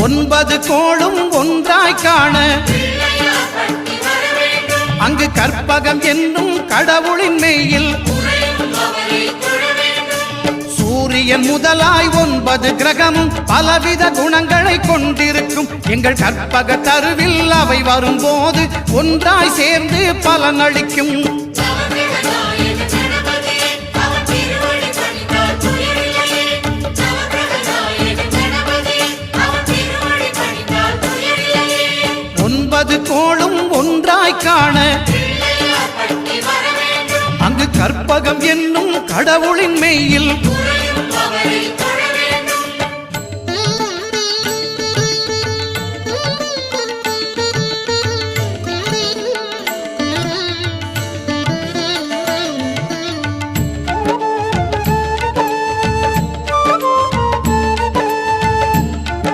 ஒன்பது கோளும் ஒன்றாய் காண அங்கு கற்பகம் என்னும் கடவுளின் மெய்யில் சூரியன் முதலாய் 9 கிரகமும் பலவித குணங்களை கொண்டிருக்கும் எங்கள் கற்பக தருவில் அவை வரும்போது ஒன்றாய் சேர்ந்து பலனளிக்கும். கோளும் ஒன்றாய் காண அங்கு கற்பகம் என்னும் கடவுளின் மெய்யில்